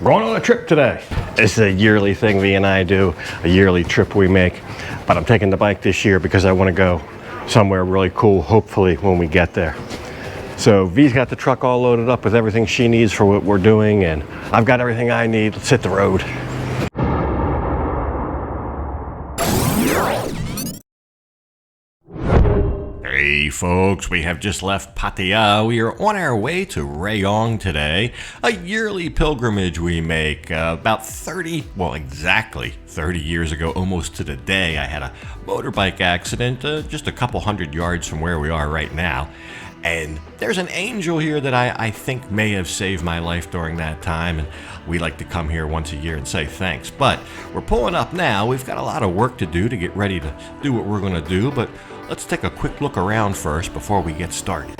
going on a trip today. It's a yearly thing V and I do, a yearly trip we make. But I'm taking the bike this year because I want to go somewhere really cool, hopefully when we get there. So V's got the truck all loaded up with everything she needs for what we're doing, and I've got everything I need. Let's hit the road. Hey folks, we have just left Pattaya. We are on our way to Rayong today, a yearly pilgrimage we make. Exactly 30 years ago, almost to the day, I had a motorbike accident just a couple hundred yards from where we are right now. And there's an angel here that I think may have saved my life during that time, and we like to come here once a year and say thanks. But we're pulling up now. We've got a lot of work to do to get ready to do what we're going to do, but let's take a quick look around first before we get started.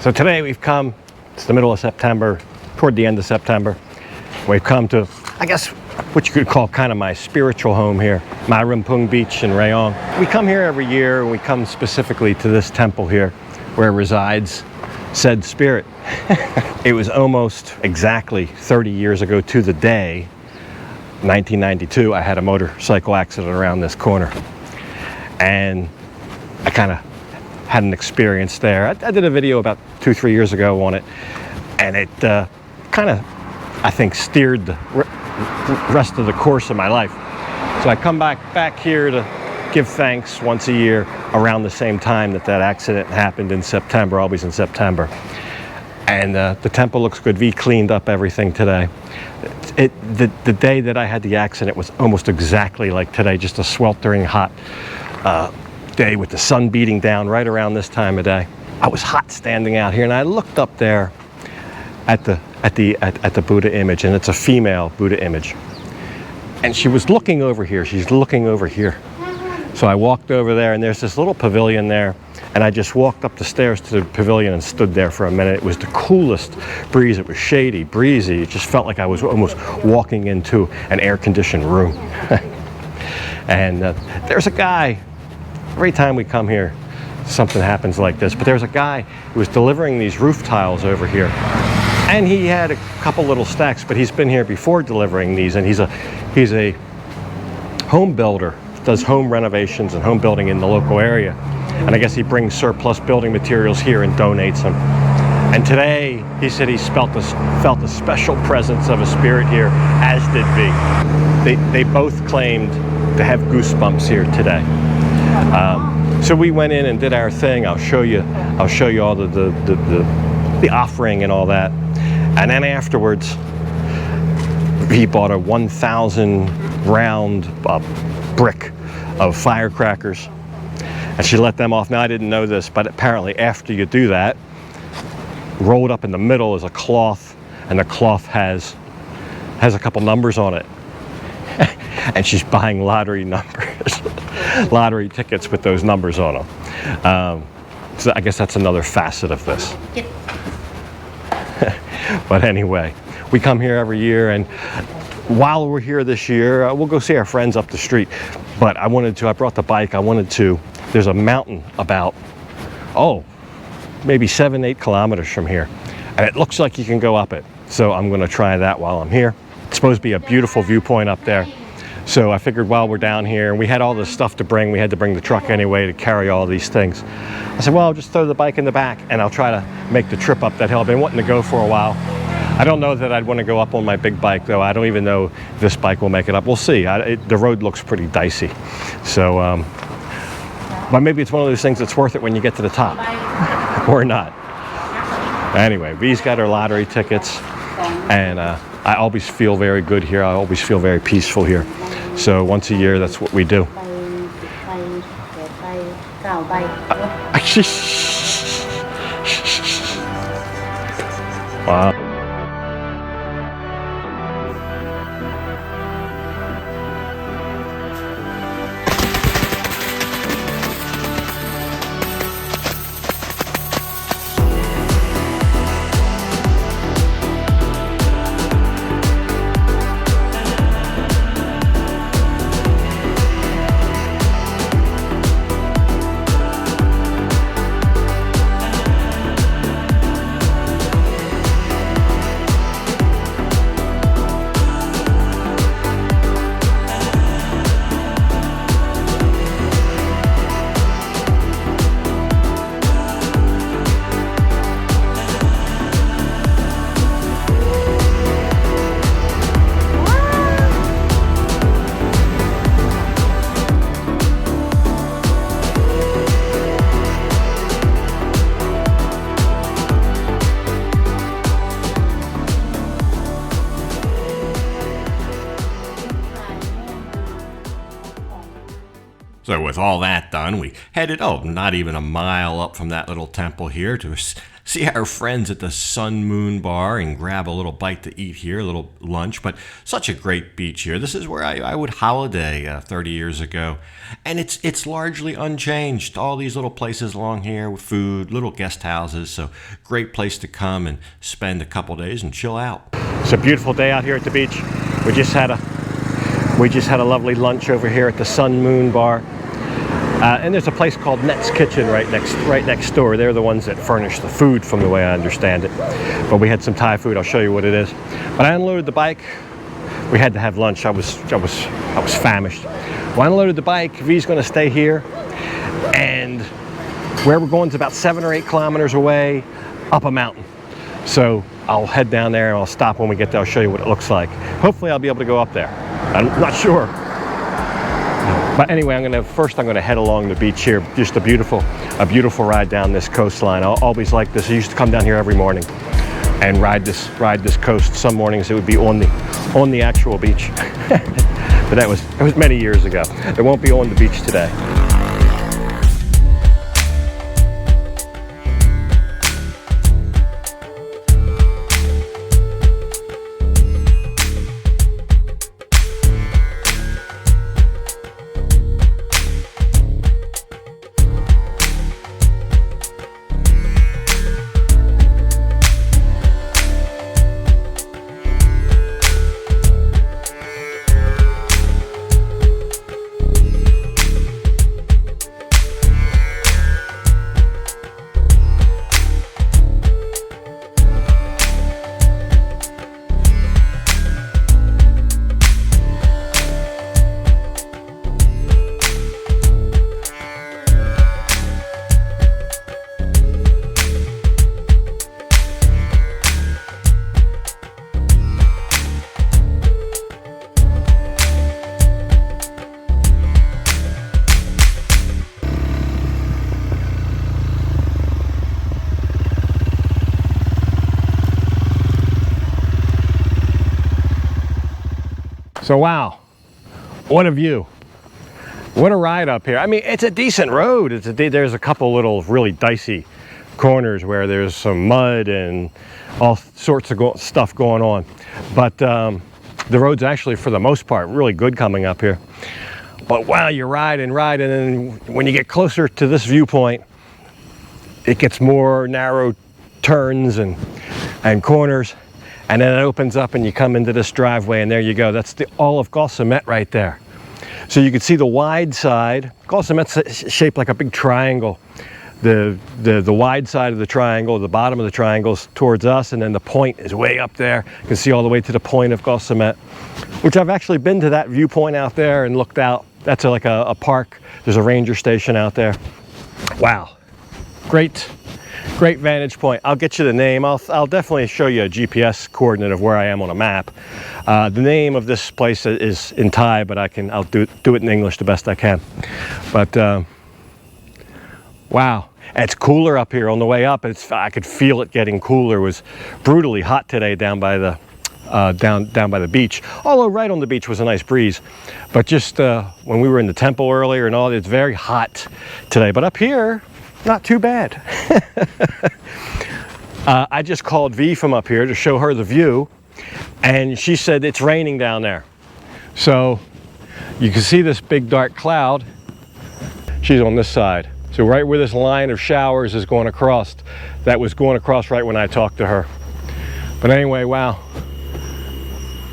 So today we've come, it's the middle of September, toward the end of September. We've come to, I guess, what you could call kind of my spiritual home here, Marimpung Beach in Rayong. We come here every year, and we come specifically to this temple here where resides said spirit. It was almost exactly 30 years ago to the day, 1992, I had a motorcycle accident around this corner. And I kind of had an experience there. I did a video about 2-3 years ago on it, and it kind of, I think, steered the rest of the course of my life. So I come back here to give thanks once a year around the same time that accident happened in September, always in September. And the temple looks good. V cleaned up everything today. The day that I had the accident was almost exactly like today, just a sweltering hot day with the sun beating down right around this time of day. I was hot standing out here, and I looked up there at the Buddha image, and it's a female Buddha image. And she was looking over here. She's looking over here. So I walked over there, and there's this little pavilion there, and I just walked up the stairs to the pavilion and stood there for a minute. It was the coolest breeze. It was shady, breezy. It just felt like I was almost walking into an air-conditioned room. And there's a guy. Every time we come here, something happens like this. But there's a guy who was delivering these roof tiles over here. And he had a couple little stacks, but he's been here before delivering these. And he's a home builder, does home renovations and home building in the local area. And I guess he brings surplus building materials here and donates them. And today, he said he felt a special presence of a spirit here, as did V. They both claimed to have goosebumps here today. So we went in and did our thing. I'll show you all the offering and all that. And then afterwards, he bought a 1,000 round brick of firecrackers, and she let them off. Now I didn't know this, but apparently after you do that, rolled up in the middle is a cloth, and the cloth has a couple numbers on it. And she's buying lottery numbers, lottery tickets with those numbers on them. So I guess that's another facet of this. But anyway, we come here every year, and while we're here this year, we'll go see our friends up the street. But I brought the bike. There's a mountain about, maybe 7-8 kilometers from here. And it looks like you can go up it. So I'm going to try that while I'm here. It's supposed to be a beautiful viewpoint up there. So I figured while we're down here, and we had all this stuff to bring, we had to bring the truck anyway to carry all these things. I said, well, I'll just throw the bike in the back, and I'll try to make the trip up that hill. I've been wanting to go for a while. I don't know that I'd want to go up on my big bike, though. I don't even know if this bike will make it up. We'll see. The road looks pretty dicey. So, but maybe it's one of those things that's worth it when you get to the top, or not. Anyway, V's got her lottery tickets, and I always feel very good here. I always feel very peaceful here. So once a year, that's what we do. Wow. So with all that done, we headed, not even a mile up from that little temple here to see our friends at the Sun Moon Bar and grab a little bite to eat here, a little lunch. But such a great beach here. This is where I would holiday 30 years ago. And it's largely unchanged. All these little places along here with food, little guest houses. So great place to come and spend a couple days and chill out. It's a beautiful day out here at the beach. We just had a lovely lunch over here at the Sun Moon Bar. And there's a place called Net's Kitchen right next door. They're the ones that furnish the food, from the way I understand it. But we had some Thai food. I'll show you what it is. But I unloaded the bike. We had to have lunch. I was famished. Well, I unloaded the bike. V's going to stay here, and where we're going is about 7 or 8 kilometers away, up a mountain. So I'll head down there and I'll stop when we get there. I'll show you what it looks like. Hopefully I'll be able to go up there. I'm not sure. But anyway, I'm gonna head along the beach here. Just a beautiful ride down this coastline. I always like this. I used to come down here every morning and ride this coast. Some mornings it would be on the actual beach. But that was many years ago. It won't be on the beach today. So wow, what a view. What a ride up here. I mean, it's a decent road. There's a couple little really dicey corners where there's some mud and all sorts of stuff going on. But the road's actually, for the most part, really good coming up here. But wow, you ride and ride, and then when you get closer to this viewpoint, it gets more narrow turns and corners. And then it opens up and you come into this driveway, and there you go. That's all of Gulf Cement right there. So you can see the wide side. Gulf Cement's shaped like a big triangle. The wide side of the triangle, the bottom of the triangle is towards us, and then the point is way up there. You can see all the way to the point of Gulf Cement, which I've actually been to that viewpoint out there and looked out. That's like a park. There's a ranger station out there. Wow, great Great vantage point. I'll get you the name. I'll definitely show you a GPS coordinate of where I am on a map. The name of this place is in Thai, but I'll do it in English the best I can. But wow, it's cooler up here on the way up. I could feel it getting cooler. It was brutally hot today down by the down by the beach. Although right on the beach was a nice breeze, but just when we were in the temple earlier and all, it's very hot today. But up here, not too bad. I just called V from up here to show her the view, and she said it's raining down there. So you can see this big dark cloud. She's on this side. So right where this line of showers is going across, that was going across right when I talked to her. But anyway, wow.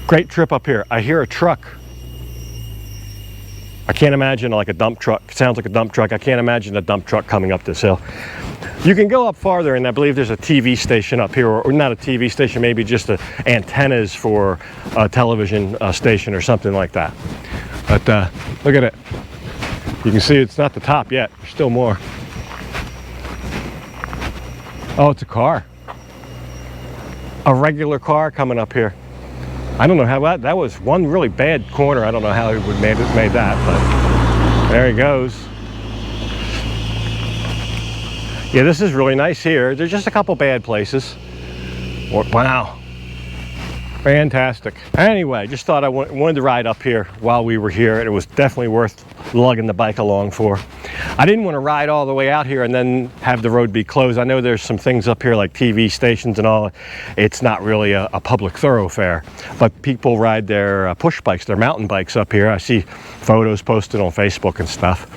Great trip up here. I hear a truck. I can't imagine like a dump truck. It sounds like a dump truck. I can't imagine a dump truck coming up this hill. You can go up farther, and I believe there's a TV station up here, or not a TV station, maybe just antennas for a television station or something like that. But look at it. You can see it's not the top yet. There's still more. Oh, it's a car. A regular car coming up here. I don't know how that was one really bad corner. I don't know how he would made that, but there he goes. Yeah, this is really nice here. There's just a couple bad places. Wow. Fantastic. Anyway, just thought I wanted to ride up here while we were here, and it was definitely worth lugging the bike along for. I didn't want to ride all the way out here and then have the road be closed. I know there's some things up here like TV stations and all. It's not really a public thoroughfare, but people ride their push bikes, their mountain bikes up here. I see photos posted on Facebook and stuff,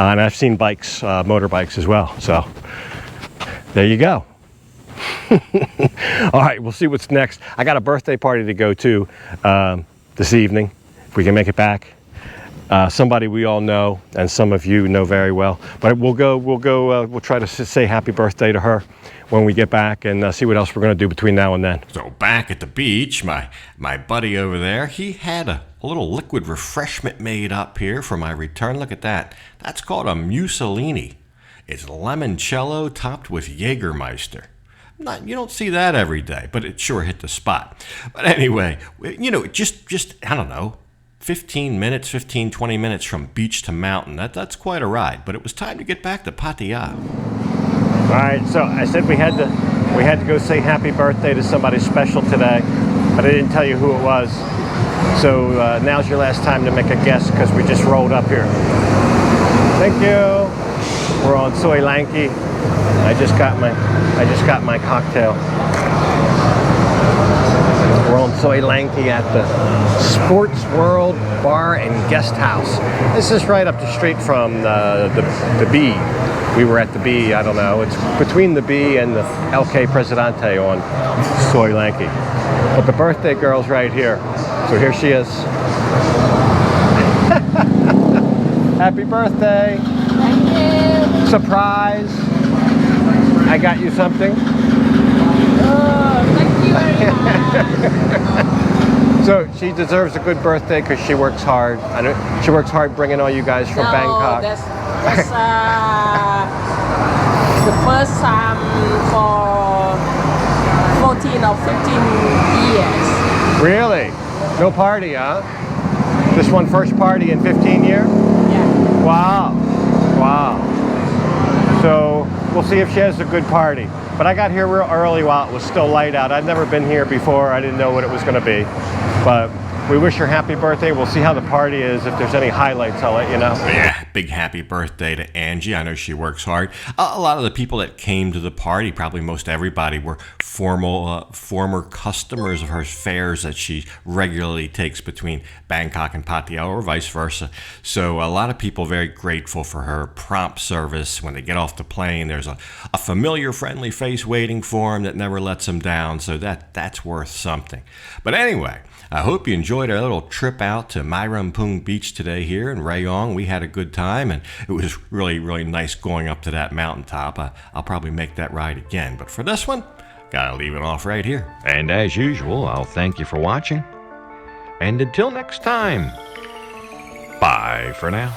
and I've seen bikes, motorbikes as well. So there you go. All right, we'll see what's next. I got a birthday party to go to this evening, if we can make it back. Somebody we all know, and some of you know very well. But we'll try to say happy birthday to her when we get back, and see what else we're going to do between now and then. So back at the beach, my buddy over there, he had a little liquid refreshment made up here for my return. Look at that. That's called a Mussolini. It's limoncello topped with Jägermeister. You don't see that every day, but it sure hit the spot. But anyway, you know, just I don't know, 15 minutes, 20 minutes from beach to mountain. That's quite a ride, but it was time to get back to Pattaya. All right, so I said we had to go say happy birthday to somebody special today, but I didn't tell you who it was. So now's your last time to make a guess, because we just rolled up here. Thank you. We're on Soy Lanky. I just got my cocktail. We're on Soy Lanky at the Sports World Bar and Guest House. This is right up the street from the B. We were at the B, I don't know. It's between the B and the LK Presidente on Soy Lanky. But the birthday girl's right here. So here she is. Happy birthday. Thank you. Surprise. I got you something. Oh, thank you very much. So she deserves a good birthday because she works hard. She works hard bringing all you guys from Bangkok. That's the first time for 14 or 15 years. Really? No party, huh? This one first party in 15 years? Yeah. Wow. Wow. So we'll see if she has a good party. But I got here real early while it was still light out. I'd never been here before. I didn't know what it was going to be. But we wish her happy birthday. We'll see how the party is. If there's any highlights, I'll let you know. Yeah, big happy birthday to Angie. I know she works hard. A lot of the people that came to the party, probably most everybody, were former customers of her fairs that she regularly takes between Bangkok and Pattaya, or vice versa. So a lot of people very grateful for her prompt service. When they get off the plane, there's a familiar, friendly face waiting for them that never lets them down. So that's worth something. But anyway, I hope you enjoyed our little trip out to Mai Rampung Beach today here in Rayong. We had a good time, and it was really, really nice going up to that mountaintop. I'll probably make that ride again, but for this one, gotta leave it off right here. And as usual, I'll thank you for watching. And until next time, bye for now.